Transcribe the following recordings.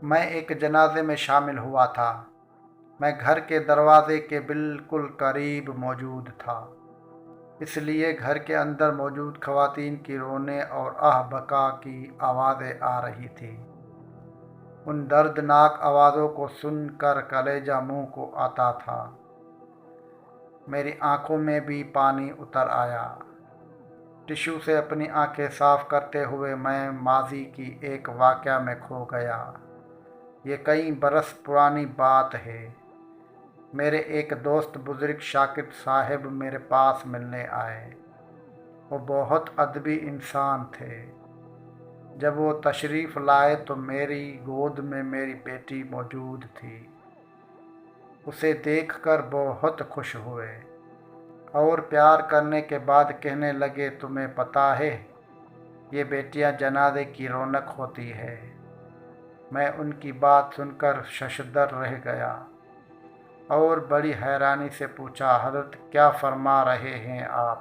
میں ایک جنازے میں شامل ہوا تھا۔ میں گھر کے دروازے کے بالکل قریب موجود تھا، اس لیے گھر کے اندر موجود خواتین کی رونے اور آہ بکا کی آوازیں آ رہی تھیں۔ ان دردناک آوازوں کو سن کر کلیجہ منہ کو آتا تھا۔ میری آنکھوں میں بھی پانی اتر آیا۔ ٹشو سے اپنی آنکھیں صاف کرتے ہوئے میں ماضی کی ایک واقعہ میں کھو گیا۔ یہ کئی برس پرانی بات ہے۔ میرے ایک دوست بزرگ شاکر صاحب میرے پاس ملنے آئے۔ وہ بہت ادبی انسان تھے۔ جب وہ تشریف لائے تو میری گود میں میری بیٹی موجود تھی۔ اسے دیکھ کر بہت خوش ہوئے اور پیار کرنے کے بعد کہنے لگے، تمہیں پتہ ہے، یہ بیٹیاں جنازے کی رونق ہوتی ہے۔ میں ان کی بات سن کر ششدر رہ گیا اور بڑی حیرانی سے پوچھا، حضرت کیا فرما رہے ہیں آپ؟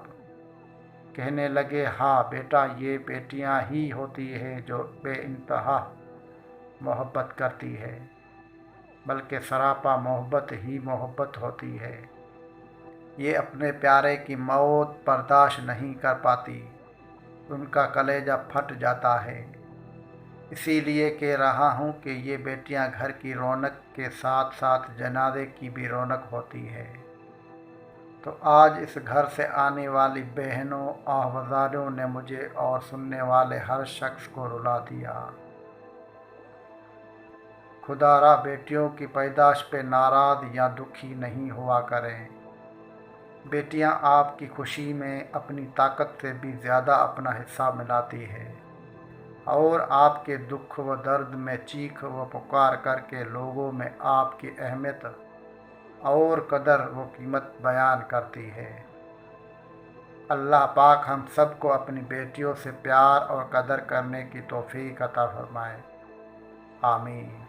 کہنے لگے، ہاں بیٹا، یہ بیٹیاں ہی ہوتی ہیں جو بے انتہا محبت کرتی ہے، بلکہ سراپا محبت ہی محبت ہوتی ہے۔ یہ اپنے پیارے کی موت برداشت نہیں کر پاتی، ان کا کلیجہ پھٹ جاتا ہے۔ اسی لیے کہہ رہا ہوں کہ یہ بیٹیاں گھر کی رونق کے ساتھ ساتھ جنازے کی بھی رونق ہوتی ہے۔ تو آج اس گھر سے آنے والی بہنوں آہوازوں نے مجھے اور سننے والے ہر شخص کو رلا دیا۔ خدا را بیٹیوں کی پیدائش پہ ناراض یا دکھی نہیں ہوا کریں۔ بیٹیاں آپ کی خوشی میں اپنی طاقت سے بھی زیادہ اپنا حصہ ملاتی ہے اور آپ کے دکھ و درد میں چیخ و پکار کر کے لوگوں میں آپ کی اہمیت اور قدر و قیمت بیان کرتی ہے۔ اللہ پاک ہم سب کو اپنی بیٹیوں سے پیار اور قدر کرنے کی توفیق عطا فرمائے۔ آمین۔